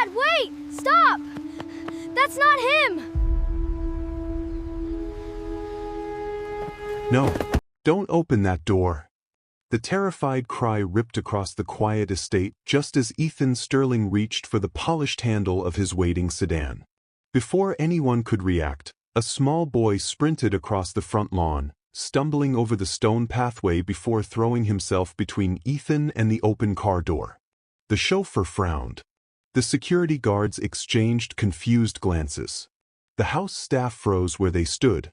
Dad, wait! Stop! That's not him! No, don't open that door. The terrified cry ripped across the quiet estate just as Ethan Sterling reached for the polished handle of his waiting sedan. Before anyone could react, a small boy sprinted across the front lawn, stumbling over the stone pathway before throwing himself between Ethan and the open car door. The chauffeur frowned. The security guards exchanged confused glances. The house staff froze where they stood.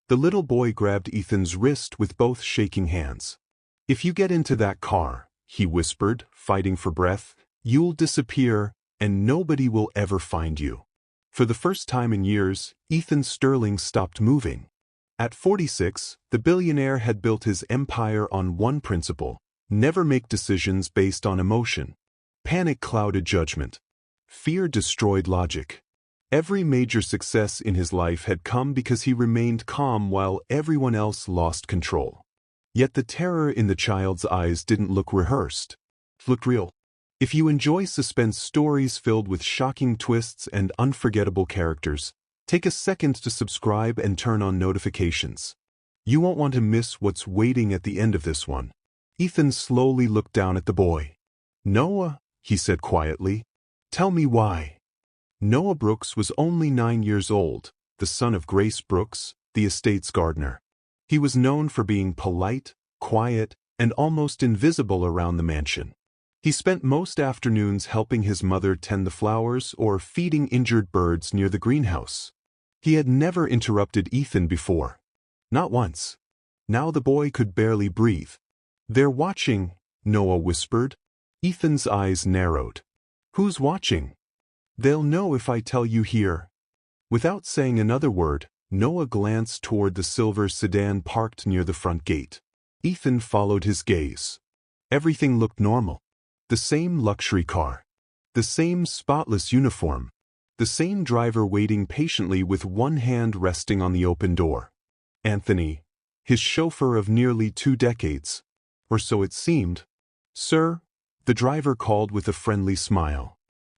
The little boy grabbed Ethan's wrist with both shaking hands. "If you get into that car," he whispered, fighting for breath, "you'll disappear, and nobody will ever find you." For the first time in years, Ethan Sterling stopped moving. At 46, the billionaire had built his empire on one principle: never make decisions based on emotion. Panic clouded judgment. Fear destroyed logic. Every major success in his life had come because he remained calm while everyone else lost control. Yet the terror in the child's eyes didn't look rehearsed. It looked real. If you enjoy suspense stories filled with shocking twists and unforgettable characters, take a second to subscribe and turn on notifications. You won't want to miss what's waiting at the end of this one. Ethan slowly looked down at the boy. "Noah," he said quietly, "tell me why." Noah Brooks was only 9 years old, the son of Grace Brooks, the estate's gardener. He was known for being polite, quiet, and almost invisible around the mansion. He spent most afternoons helping his mother tend the flowers or feeding injured birds near the greenhouse. He had never interrupted Ethan before. Not once. Now the boy could barely breathe. "They're watching," Noah whispered. Ethan's eyes narrowed. "Who's watching?" "They'll know if I tell you here." Without saying another word, Noah glanced toward the silver sedan parked near the front gate. Ethan followed his gaze. Everything looked normal. The same luxury car. The same spotless uniform. The same driver waiting patiently with one hand resting on the open door. Anthony, his chauffeur of nearly 2 decades. Or so it seemed. "Sir," the driver called with a friendly smile.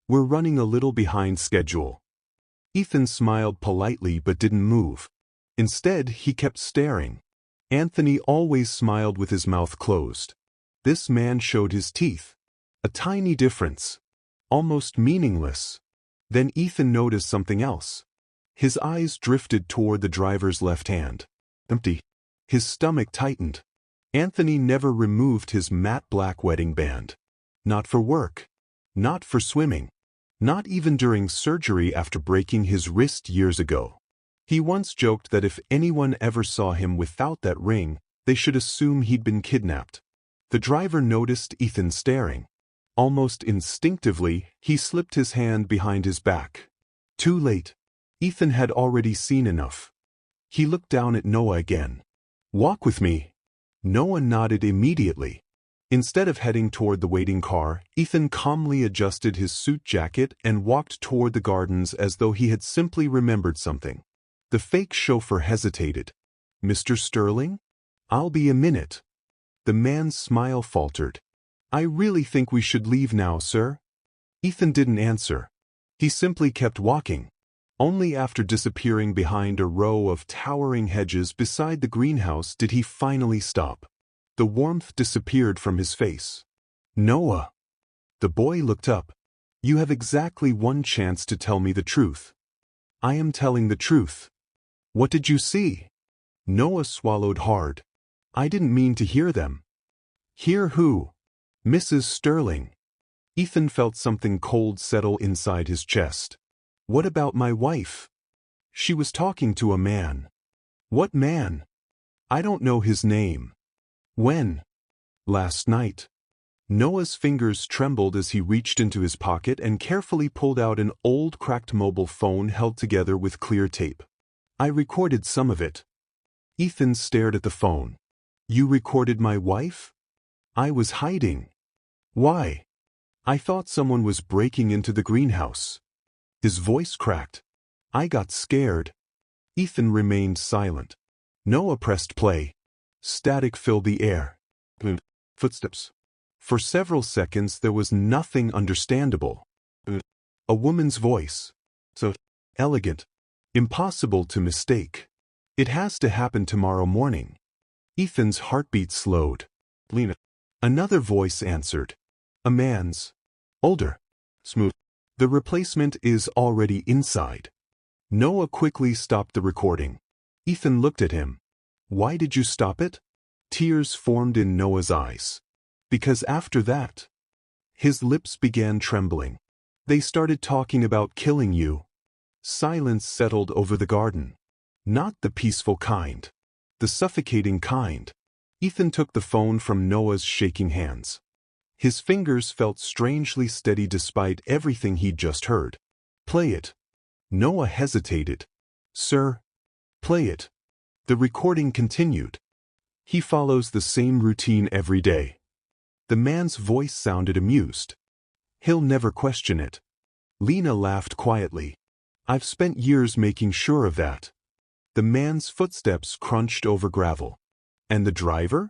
"We're running a little behind schedule." Ethan smiled politely but didn't move. Instead, he kept staring. Anthony always smiled with his mouth closed. This man showed his teeth. A tiny difference. Almost meaningless. Then Ethan noticed something else. His eyes drifted toward the driver's left hand. Empty. His stomach tightened. Anthony never removed his matte black wedding band. Not for work. Not for swimming. Not even during surgery after breaking his wrist years ago. He once joked that if anyone ever saw him without that ring, they should assume he'd been kidnapped. The driver noticed Ethan staring. Almost instinctively, he slipped his hand behind his back. Too late. Ethan had already seen enough. He looked down at Noah again. "Walk with me." Noah nodded immediately. Instead of heading toward the waiting car, Ethan calmly adjusted his suit jacket and walked toward the gardens as though he had simply remembered something. The fake chauffeur hesitated. "Mr. Sterling? I'll be a minute." The man's smile faltered. "I really think we should leave now, sir." Ethan didn't answer. He simply kept walking. Only after disappearing behind a row of towering hedges beside the greenhouse did he finally stop. The warmth disappeared from his face. "Noah." The boy looked up. "You have exactly one chance to tell me the truth." "I am telling the truth." "What did you see?" Noah swallowed hard. "I didn't mean to hear them." "Hear who?" "Mrs. Sterling." Ethan felt something cold settle inside his chest. "What about my wife?" "She was talking to a man." "What man?" "I don't know his name." "When?" "Last night." Noah's fingers trembled as he reached into his pocket and carefully pulled out an old cracked mobile phone held together with clear tape. "I recorded some of it." Ethan stared at the phone. "You recorded my wife?" "I was hiding." "Why?" "I thought someone was breaking into the greenhouse." His voice cracked. "I got scared." Ethan remained silent. Noah pressed play. Static filled the air. Footsteps. For several seconds there was nothing understandable. A woman's voice. So elegant. Impossible to mistake. It has to happen tomorrow morning. Ethan's heartbeat slowed. Lena. Another voice answered. A man's. Older. Smooth. The replacement is already inside. Noah quickly stopped the recording. Ethan looked at him. Why did you stop it? Tears formed in Noah's eyes. Because after that. His lips began trembling. They started talking about killing you. Silence settled over the garden. Not the peaceful kind. The suffocating kind. Ethan took the phone from Noah's shaking hands. His fingers felt strangely steady despite everything he'd just heard. Play it. Noah hesitated. Sir. Play it. The recording continued. He follows the same routine every day. The man's voice sounded amused. He'll never question it. Lena laughed quietly. I've spent years making sure of that. The man's footsteps crunched over gravel. And the driver?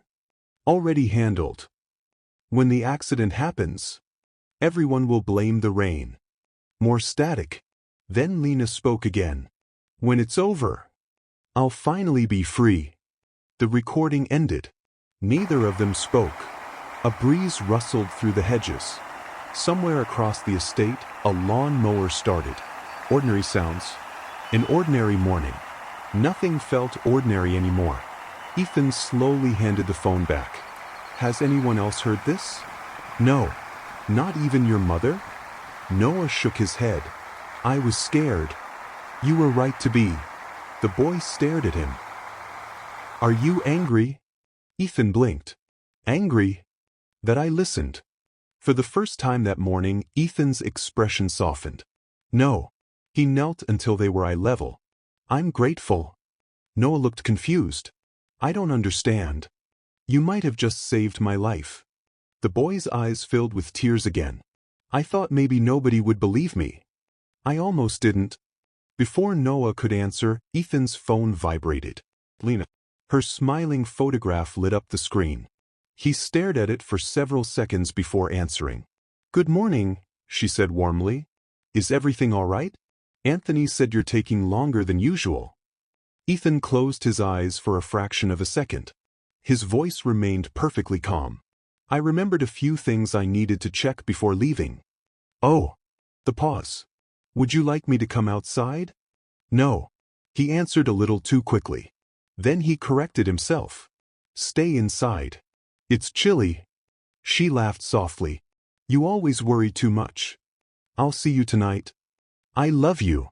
Already handled. When the accident happens, everyone will blame the rain. More static. Then Lena spoke again. When it's over, I'll finally be free. The recording ended. Neither of them spoke. A breeze rustled through the hedges. Somewhere across the estate, a lawn mower started. Ordinary sounds. An ordinary morning. Nothing felt ordinary anymore. Ethan slowly handed the phone back. Has anyone else heard this? No. Not even your mother? Noah shook his head. I was scared. You were right to be. The boy stared at him. Are you angry? Ethan blinked. Angry? That I listened. For the first time that morning, Ethan's expression softened. No. He knelt until they were eye level. I'm grateful. Noah looked confused. I don't understand. You might have just saved my life. The boy's eyes filled with tears again. I thought maybe nobody would believe me. I almost didn't. Before Noah could answer, Ethan's phone vibrated. Lena. Her smiling photograph lit up the screen. He stared at it for several seconds before answering. Good morning, she said warmly. Is everything all right? Anthony said you're taking longer than usual. Ethan closed his eyes for a fraction of a second. His voice remained perfectly calm. I remembered a few things I needed to check before leaving. Oh. The pause. Would you like me to come outside? No. He answered a little too quickly. Then he corrected himself. Stay inside. It's chilly. She laughed softly. You always worry too much. I'll see you tonight. I love you.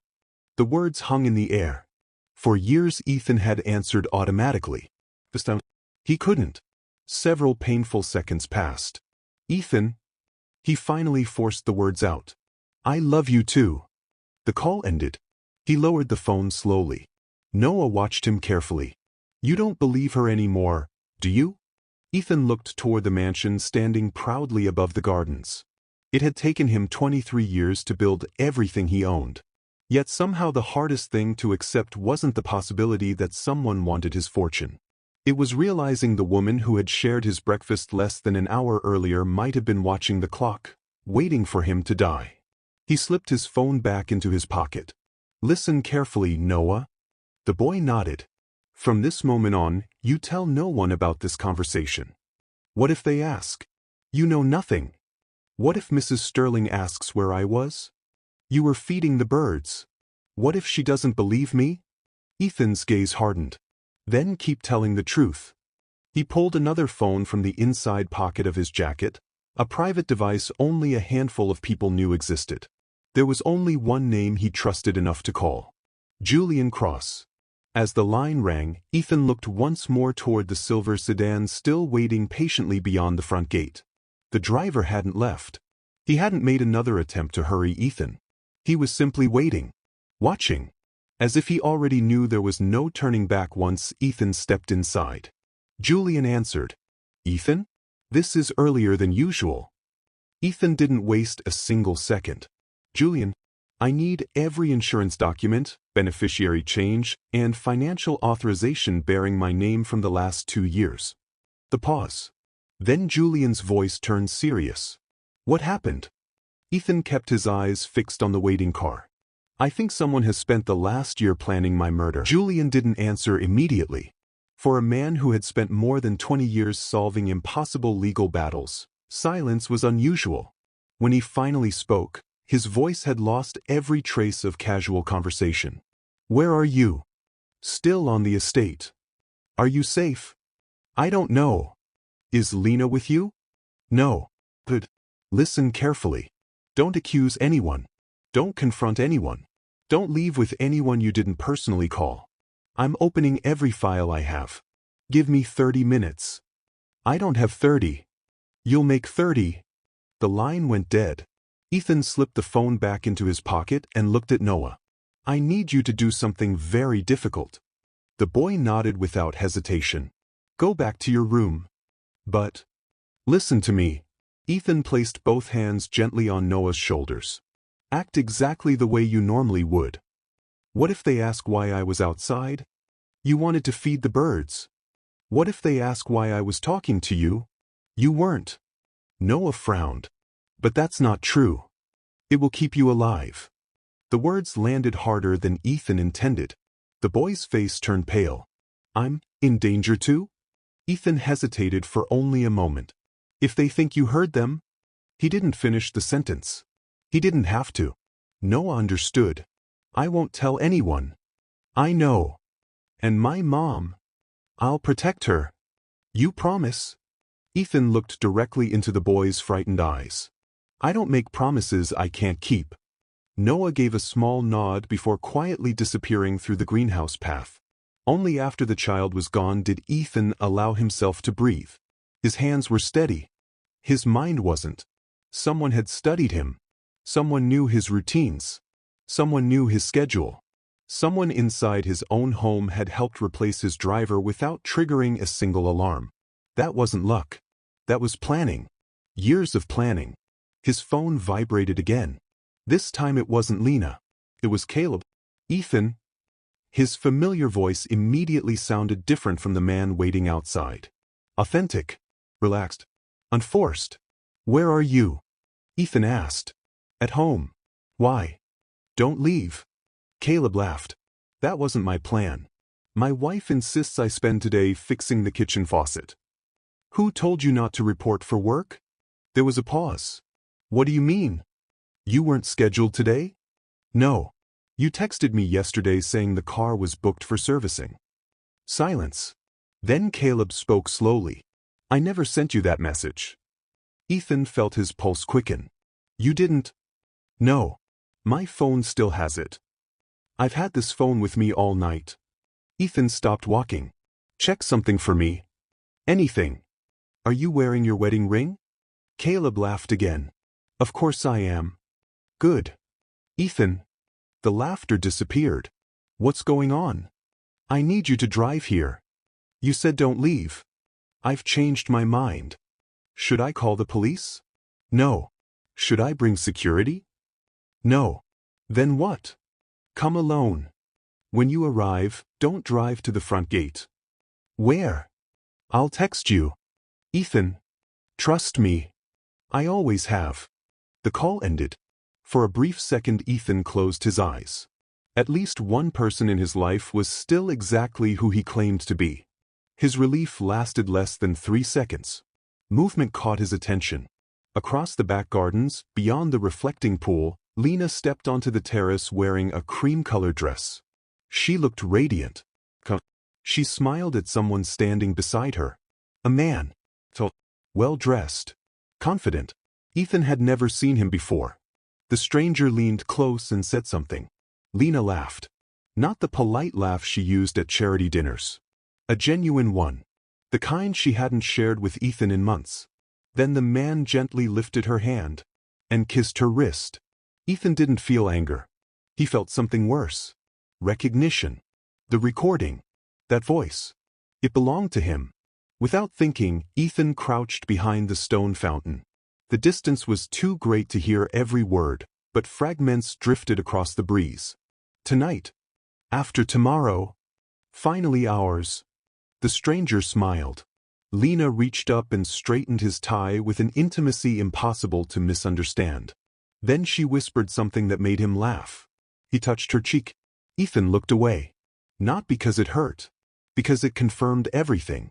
The words hung in the air. For years Ethan had answered automatically. This time, he couldn't. Several painful seconds passed. Ethan. He finally forced the words out. I love you too. The call ended. He lowered the phone slowly. Noah watched him carefully. You don't believe her anymore, do you? Ethan looked toward the mansion standing proudly above the gardens. It had taken him 23 years to build everything he owned. Yet somehow the hardest thing to accept wasn't the possibility that someone wanted his fortune. It was realizing the woman who had shared his breakfast less than an hour earlier might have been watching the clock, waiting for him to die. He slipped his phone back into his pocket. Listen carefully, Noah. The boy nodded. From this moment on, you tell no one about this conversation. What if they ask? You know nothing. What if Mrs. Sterling asks where I was? You were feeding the birds. What if she doesn't believe me? Ethan's gaze hardened. Then keep telling the truth. He pulled another phone from the inside pocket of his jacket, a private device only a handful of people knew existed. There was only one name he trusted enough to call. Julian Cross. As the line rang, Ethan looked once more toward the silver sedan still waiting patiently beyond the front gate. The driver hadn't left. He hadn't made another attempt to hurry Ethan. He was simply waiting. Watching. As if he already knew there was no turning back once Ethan stepped inside. Julian answered. Ethan? This is earlier than usual. Ethan didn't waste a single second. Julian, I need every insurance document, beneficiary change, and financial authorization bearing my name from the last 2 years. The pause. Then Julian's voice turned serious. What happened? Ethan kept his eyes fixed on the waiting car. I think someone has spent the last year planning my murder. Julian didn't answer immediately. For a man who had spent more than 20 years solving impossible legal battles, silence was unusual. When he finally spoke, his voice had lost every trace of casual conversation. Where are you? Still on the estate. Are you safe? I don't know. Is Lena with you? No. Good. Listen carefully. Don't accuse anyone. Don't confront anyone. Don't leave with anyone you didn't personally call. I'm opening every file I have. Give me 30 minutes. I don't have 30. You'll make 30. The line went dead. Ethan slipped the phone back into his pocket and looked at Noah. I need you to do something very difficult. The boy nodded without hesitation. Go back to your room. But, listen to me. Ethan placed both hands gently on Noah's shoulders. Act exactly the way you normally would. What if they ask why I was outside? You wanted to feed the birds. What if they ask why I was talking to you? You weren't. Noah frowned. But that's not true. It will keep you alive. The words landed harder than Ethan intended. The boy's face turned pale. I'm in danger too? Ethan hesitated for only a moment. If they think you heard them? He didn't finish the sentence. He didn't have to. Noah understood. I won't tell anyone. I know. And my mom. I'll protect her. You promise? Ethan looked directly into the boy's frightened eyes. I don't make promises I can't keep. Noah gave a small nod before quietly disappearing through the greenhouse path. Only after the child was gone did Ethan allow himself to breathe. His hands were steady. His mind wasn't. Someone had studied him. Someone knew his routines. Someone knew his schedule. Someone inside his own home had helped replace his driver without triggering a single alarm. That wasn't luck. That was planning. Years of planning. His phone vibrated again. This time it wasn't Lena. It was Caleb. Ethan. His familiar voice immediately sounded different from the man waiting outside. Authentic. Relaxed. Unforced. Where are you? Ethan asked. At home. Why? Don't leave. Caleb laughed. That wasn't my plan. My wife insists I spend today fixing the kitchen faucet. Who told you not to report for work? There was a pause. What do you mean? You weren't scheduled today? No. You texted me yesterday saying the car was booked for servicing. Silence. Then Caleb spoke slowly. I never sent you that message. Ethan felt his pulse quicken. You didn't? No. My phone still has it. I've had this phone with me all night. Ethan stopped walking. Check something for me. Anything. Are you wearing your wedding ring? Caleb laughed again. Of course I am. Good. Ethan. The laughter disappeared. What's going on? I need you to drive here. You said don't leave. I've changed my mind. Should I call the police? No. Should I bring security? No. Then what? Come alone. When you arrive, don't drive to the front gate. Where? I'll text you. Ethan. Trust me. I always have. The call ended. For a brief second Ethan closed his eyes. At least one person in his life was still exactly who he claimed to be. His relief lasted less than 3 seconds. Movement caught his attention. Across the back gardens, beyond the reflecting pool, Lena stepped onto the terrace wearing a cream-colored dress. She looked radiant. She smiled at someone standing beside her. A man. Well-dressed. Confident. Ethan had never seen him before. The stranger leaned close and said something. Lena laughed. Not the polite laugh she used at charity dinners. A genuine one. The kind she hadn't shared with Ethan in months. Then the man gently lifted her hand and kissed her wrist. Ethan didn't feel anger. He felt something worse. Recognition. The recording. That voice. It belonged to him. Without thinking, Ethan crouched behind the stone fountain. The distance was too great to hear every word, but fragments drifted across the breeze. Tonight. After tomorrow. Finally ours. The stranger smiled. Lena reached up and straightened his tie with an intimacy impossible to misunderstand. Then she whispered something that made him laugh. He touched her cheek. Ethan looked away. Not because it hurt. Because it confirmed everything.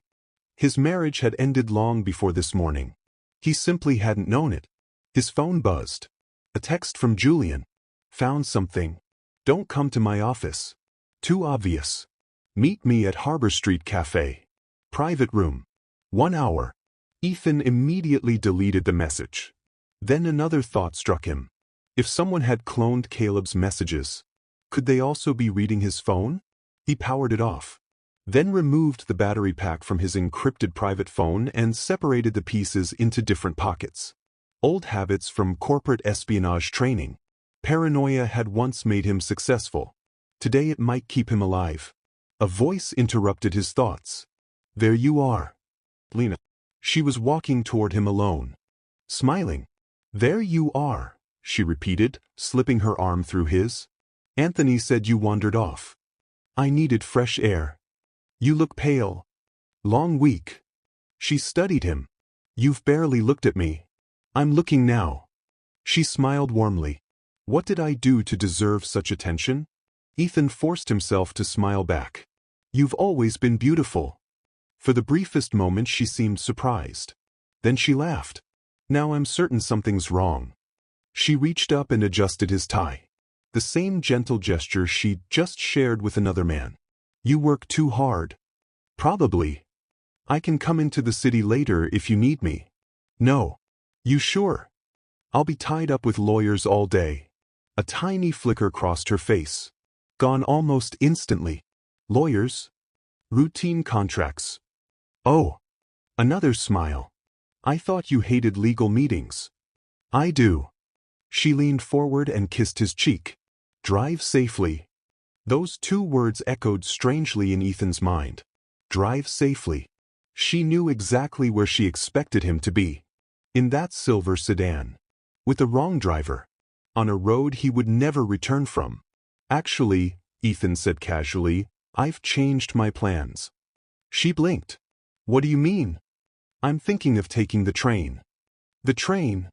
His marriage had ended long before this morning. He simply hadn't known it. His phone buzzed. A text from Julian. Found something. Don't come to my office. Too obvious. Meet me at Harbor Street Cafe. Private room. 1 hour. Ethan immediately deleted the message. Then another thought struck him. If someone had cloned Caleb's messages, could they also be reading his phone? He powered it off. Then removed the battery pack from his encrypted private phone and separated the pieces into different pockets. Old habits from corporate espionage training. Paranoia had once made him successful. Today it might keep him alive. A voice interrupted his thoughts. There you are. Lena. She was walking toward him alone. Smiling. There you are, she repeated, slipping her arm through his. Anthony said you wandered off. I needed fresh air. You look pale. Long week. She studied him. You've barely looked at me. I'm looking now. She smiled warmly. What did I do to deserve such attention? Ethan forced himself to smile back. You've always been beautiful. For the briefest moment she seemed surprised. Then she laughed. Now I'm certain something's wrong. She reached up and adjusted his tie. The same gentle gesture she'd just shared with another man. You work too hard. Probably. I can come into the city later if you need me. No. You sure? I'll be tied up with lawyers all day. A tiny flicker crossed her face. Gone almost instantly. Lawyers? Routine contracts. Oh. Another smile. I thought you hated legal meetings. I do. She leaned forward and kissed his cheek. Drive safely. Those two words echoed strangely in Ethan's mind. Drive safely. She knew exactly where she expected him to be. In that silver sedan. With the wrong driver. On a road he would never return from. Actually, Ethan said casually, I've changed my plans. She blinked. What do you mean? I'm thinking of taking the train. The train?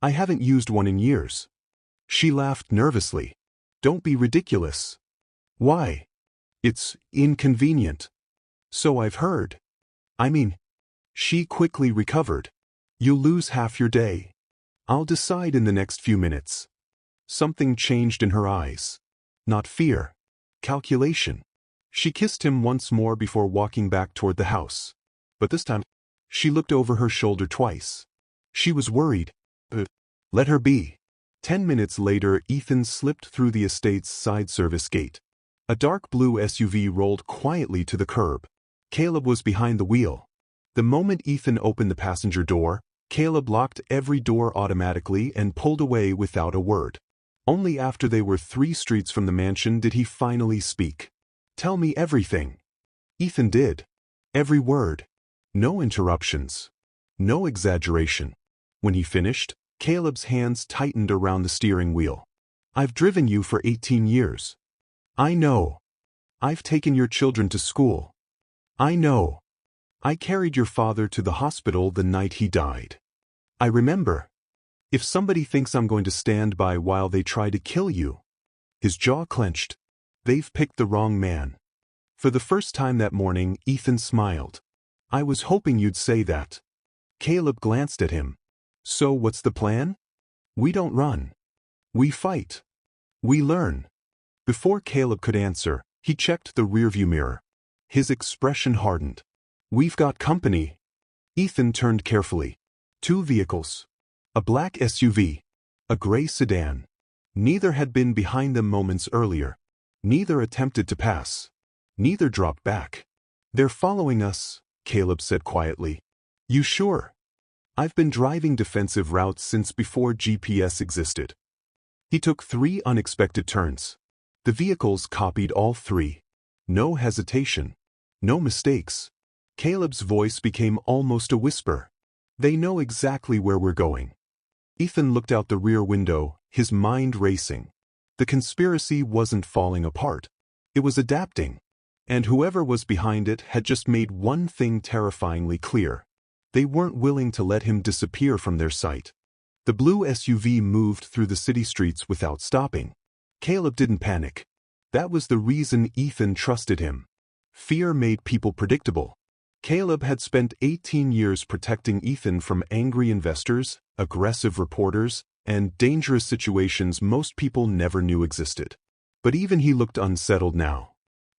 I haven't used one in years. She laughed nervously. Don't be ridiculous. Why? It's inconvenient. So I've heard. I mean, she quickly recovered. You'll lose half your day. I'll decide in the next few minutes. Something changed in her eyes. Not fear. Calculation. She kissed him once more before walking back toward the house. But this time, she looked over her shoulder twice. She was worried. Let her be. 10 minutes later, Ethan slipped through the estate's side service gate. A dark blue SUV rolled quietly to the curb. Caleb was behind the wheel. The moment Ethan opened the passenger door, Caleb locked every door automatically and pulled away without a word. Only after they were 3 streets from the mansion did he finally speak. Tell me everything. Ethan did. Every word. No interruptions. No exaggeration. When he finished, Caleb's hands tightened around the steering wheel. I've driven you for 18 years. I know. I've taken your children to school. I know. I carried your father to the hospital the night he died. I remember. If somebody thinks I'm going to stand by while they try to kill you. His jaw clenched. They've picked the wrong man. For the first time that morning, Ethan smiled. I was hoping you'd say that. Caleb glanced at him. So what's the plan? We don't run. We fight. We learn. Before Caleb could answer, he checked the rearview mirror. His expression hardened. We've got company. Ethan turned carefully. 2 vehicles. A black SUV. A gray sedan. Neither had been behind them moments earlier. Neither attempted to pass. Neither dropped back. They're following us, Caleb said quietly. You sure? I've been driving defensive routes since before GPS existed. He took 3 unexpected turns. The vehicles copied all 3. No hesitation. No mistakes. Caleb's voice became almost a whisper. They know exactly where we're going. Ethan looked out the rear window, his mind racing. The conspiracy wasn't falling apart. It was adapting. And whoever was behind it had just made one thing terrifyingly clear. They weren't willing to let him disappear from their sight. The blue SUV moved through the city streets without stopping. Caleb didn't panic. That was the reason Ethan trusted him. Fear made people predictable. Caleb had spent 18 years protecting Ethan from angry investors, aggressive reporters, and dangerous situations most people never knew existed. But even he looked unsettled now.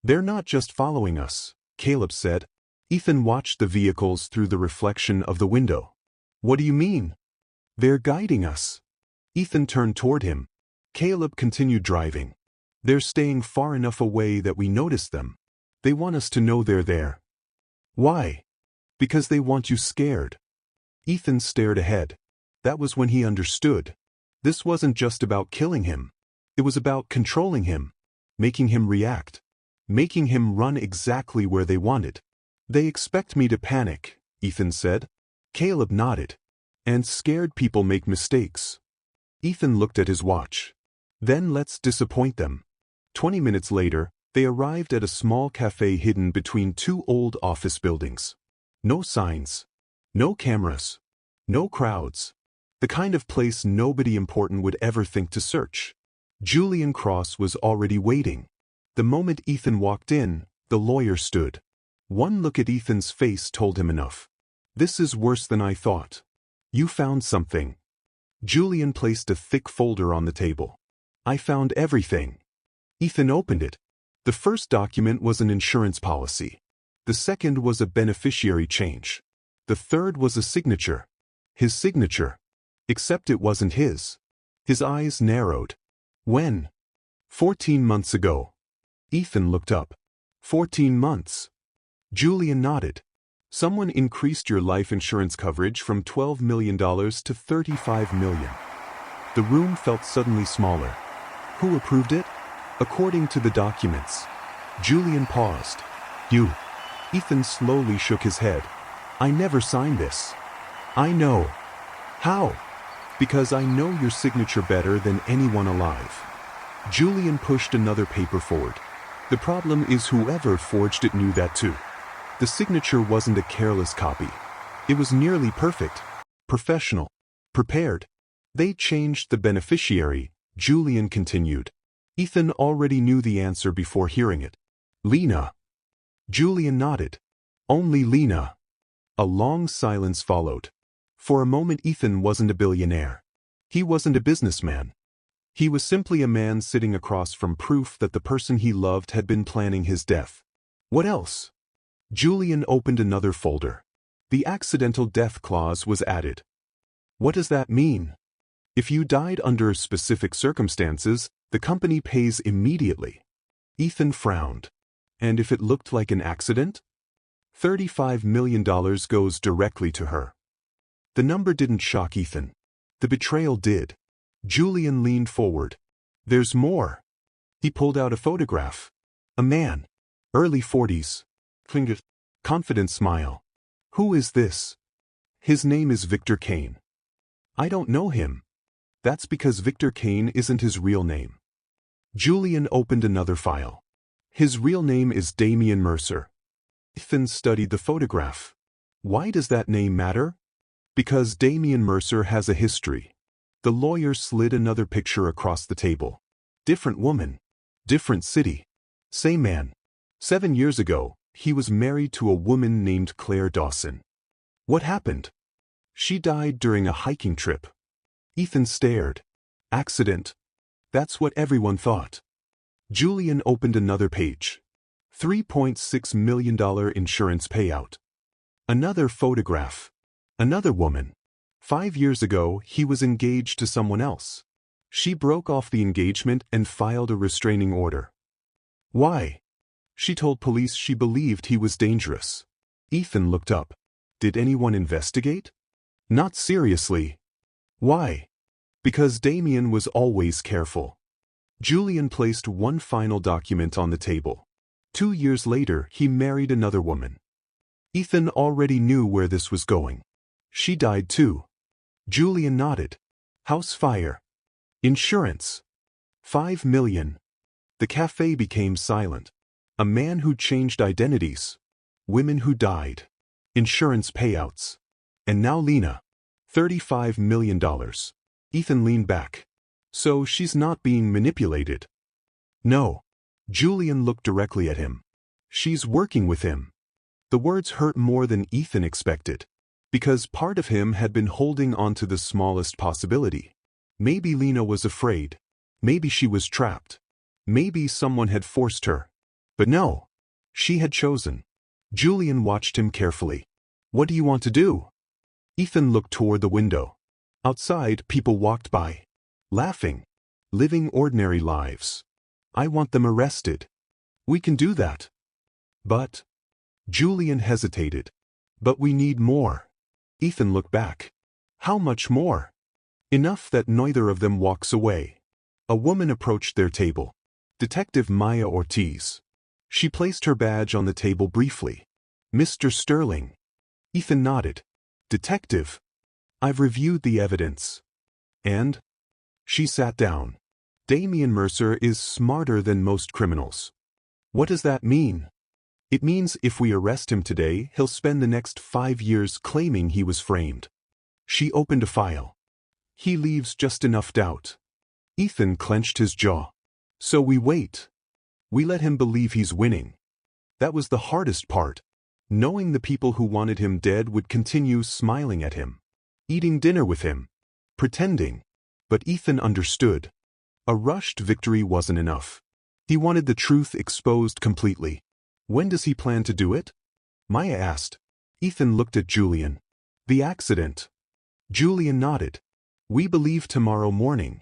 "They're not just following us," Caleb said. Ethan watched the vehicles through the reflection of the window. "What do you mean?" "They're guiding us." Ethan turned toward him. Caleb continued driving. "They're staying far enough away that we notice them. They want us to know they're there." "Why?" "Because they want you scared." Ethan stared ahead. That was when he understood. This wasn't just about killing him. It was about controlling him, making him react, making him run exactly where they wanted. "They expect me to panic," Ethan said. Caleb nodded. "And scared people make mistakes." Ethan looked at his watch. "Then let's disappoint them." 20 minutes later, they arrived at a small cafe hidden between two old office buildings. No signs. No cameras. No crowds. The kind of place nobody important would ever think to search. Julian Cross was already waiting. The moment Ethan walked in, the lawyer stood. One look at Ethan's face told him enough. "This is worse than I thought." "You found something." Julian placed a thick folder on the table. "I found everything." Ethan opened it. The first document was an insurance policy. The second was a beneficiary change. The third was a signature. His signature. Except it wasn't his. His eyes narrowed. "When?" 14 months ago. Ethan looked up. 14 months. Julian nodded. "Someone increased your life insurance coverage from $12 million to $35 million. The room felt suddenly smaller. "Who approved it?" "According to the documents." Julian paused. "You." Ethan slowly shook his head. "I never signed this." "I know." "How?" "Because I know your signature better than anyone alive." Julian pushed another paper forward. "The problem is whoever forged it knew that too." The signature wasn't a careless copy. It was nearly perfect. Professional. Prepared. "They changed the beneficiary," Julian continued. Ethan already knew the answer before hearing it. "Lena." Julian nodded. "Only Lena." A long silence followed. For a moment Ethan wasn't a billionaire. He wasn't a businessman. He was simply a man sitting across from proof that the person he loved had been planning his death. What else? Julian opened another folder. The accidental death clause was added. "What does that mean?" "If you died under specific circumstances, the company pays immediately." Ethan frowned. "And if it looked like an accident?" $35 million goes directly to her. The number didn't shock Ethan. The betrayal did. Julian leaned forward. "There's more." He pulled out a photograph. A man. Early 40s. Confident smile. "Who is this?" "His name is Victor Kane." "I don't know him." "That's because Victor Kane isn't his real name." Julian opened another file. "His real name is Damian Mercer." Ethan studied the photograph. "Why does that name matter?" "Because Damian Mercer has a history." The lawyer slid another picture across the table. Different woman. Different city. Same man. 7 years ago, he was married to a woman named Claire Dawson. "What happened?" "She died during a hiking trip." Ethan stared. "Accident." That's what everyone thought. Julian opened another page. $3.6 million insurance payout. Another photograph. Another woman. 5 years ago, he was engaged to someone else. She broke off the engagement and filed a restraining order. Why? She told police she believed he was dangerous. Ethan looked up. Did anyone investigate? Not seriously. Why? Because Damien was always careful. Julian placed one final document on the table. 2 years later, he married another woman. Ethan already knew where this was going. She died too. Julian nodded. House fire. Insurance. $5 million. The cafe became silent. A man who changed identities. Women who died. Insurance payouts. And now Lena. $35 million. Ethan leaned back. So she's not being manipulated? No. Julian looked directly at him. She's working with him. The words hurt more than Ethan expected, because part of him had been holding on to the smallest possibility. Maybe Lena was afraid. Maybe she was trapped. Maybe someone had forced her. But no. She had chosen. Julian watched him carefully. What do you want to do? Ethan looked toward the window. Outside, people walked by, laughing, living ordinary lives. I want them arrested. We can do that. But... Julian hesitated. But we need more. Ethan looked back. How much more? Enough that neither of them walks away. A woman approached their table. Detective Maya Ortiz. She placed her badge on the table briefly. Mr. Sterling. Ethan nodded. Detective. I've reviewed the evidence. And? She sat down. Damian Mercer is smarter than most criminals. What does that mean? It means if we arrest him today, he'll spend the next 5 years claiming he was framed. She opened a file. He leaves just enough doubt. Ethan clenched his jaw. So we wait. We let him believe he's winning. That was the hardest part. Knowing the people who wanted him dead would continue smiling at him. Eating dinner with him. Pretending. But Ethan understood. A rushed victory wasn't enough. He wanted the truth exposed completely. When does he plan to do it? Maya asked. Ethan looked at Julian. The accident. Julian nodded. We believe tomorrow morning.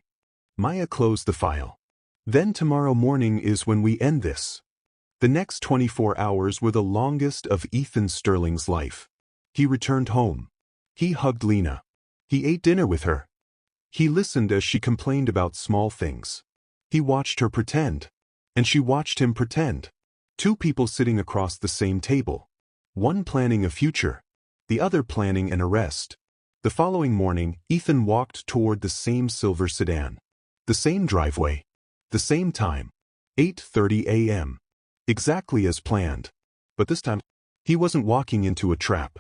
Maya closed the file. Then tomorrow morning is when we end this. The next 24 hours were the longest of Ethan Sterling's life. He returned home. He hugged Lena. He ate dinner with her. He listened as she complained about small things. He watched her pretend. And she watched him pretend. 2 people sitting across the same table. One planning a future. The other planning an arrest. The following morning, Ethan walked toward the same silver sedan. The same driveway. The same time. 8:30 a.m. Exactly as planned. But this time, he wasn't walking into a trap.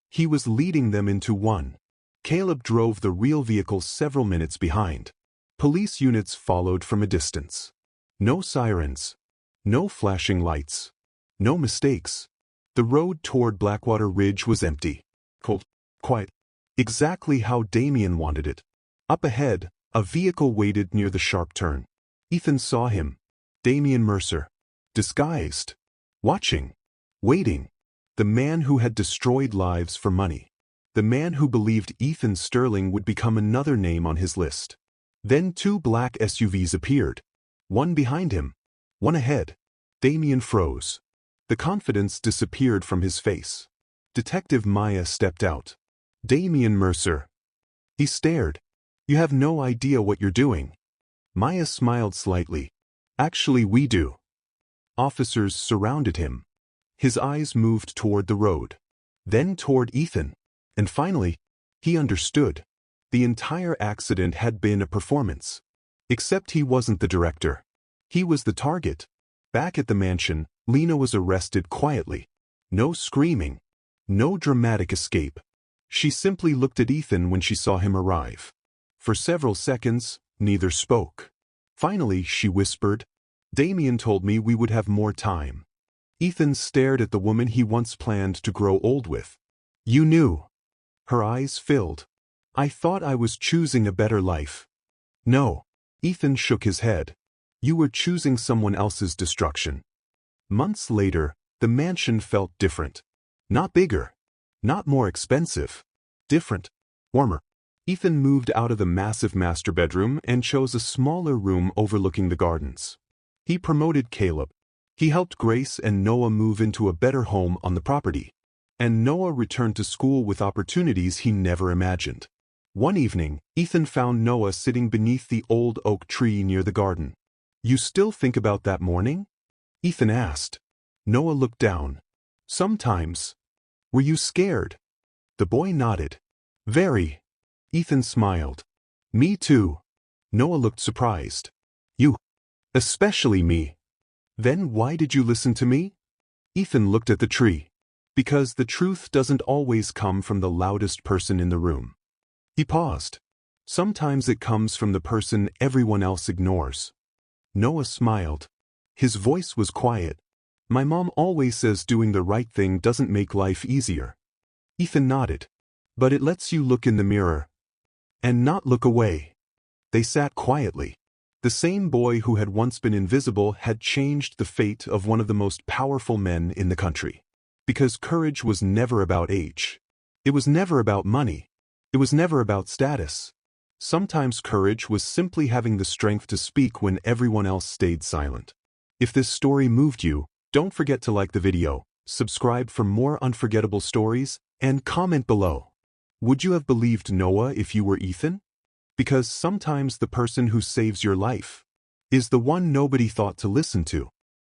He was leading them into one. Caleb drove the real vehicle several minutes behind. Police units followed from a distance. No sirens. No flashing lights. No mistakes. The road toward Blackwater Ridge was empty. Cold. Quiet. Exactly how Damian wanted it. Up ahead, a vehicle waited near the sharp turn. Ethan saw him. Damian Mercer. Disguised. Watching. Waiting. The man who had destroyed lives for money. The man who believed Ethan Sterling would become another name on his list. Then 2 black SUVs appeared. One behind him. One ahead. Damian froze. The confidence disappeared from his face. Detective Maya stepped out. Damian Mercer. He stared. You have no idea what you're doing. Maya smiled slightly. Actually, we do. Officers surrounded him. His eyes moved toward the road. Then toward Ethan. And finally, he understood. The entire accident had been a performance. Except he wasn't the director. He was the target. Back at the mansion, Lena was arrested quietly. No screaming. No dramatic escape. She simply looked at Ethan when she saw him arrive. For several seconds, neither spoke. Finally, she whispered, Damian told me we would have more time. Ethan stared at the woman he once planned to grow old with. You knew. Her eyes filled. I thought I was choosing a better life. No. Ethan shook his head. You were choosing someone else's destruction. Months later, the mansion felt different. Not bigger. Not more expensive. Different. Warmer. Ethan moved out of the massive master bedroom and chose a smaller room overlooking the gardens. He promoted Caleb. He helped Grace and Noah move into a better home on the property. And Noah returned to school with opportunities he never imagined. One evening, Ethan found Noah sitting beneath the old oak tree near the garden. You still think about that morning? Ethan asked. Noah looked down. Sometimes. Were you scared? The boy nodded. Very. Ethan smiled. Me too. Noah looked surprised. You. Especially me. Then why did you listen to me? Ethan looked at the tree. Because the truth doesn't always come from the loudest person in the room. He paused. Sometimes it comes from the person everyone else ignores. Noah smiled. His voice was quiet. My mom always says doing the right thing doesn't make life easier. Ethan nodded. But it lets you look in the mirror. And not look away. They sat quietly. The same boy who had once been invisible had changed the fate of one of the most powerful men in the country. Because courage was never about age. It was never about money. It was never about status. Sometimes courage was simply having the strength to speak when everyone else stayed silent. If this story moved you, don't forget to like the video, subscribe for more unforgettable stories, and comment below. Would you have believed Noah if you were Ethan? Because sometimes the person who saves your life is the one nobody thought to listen to.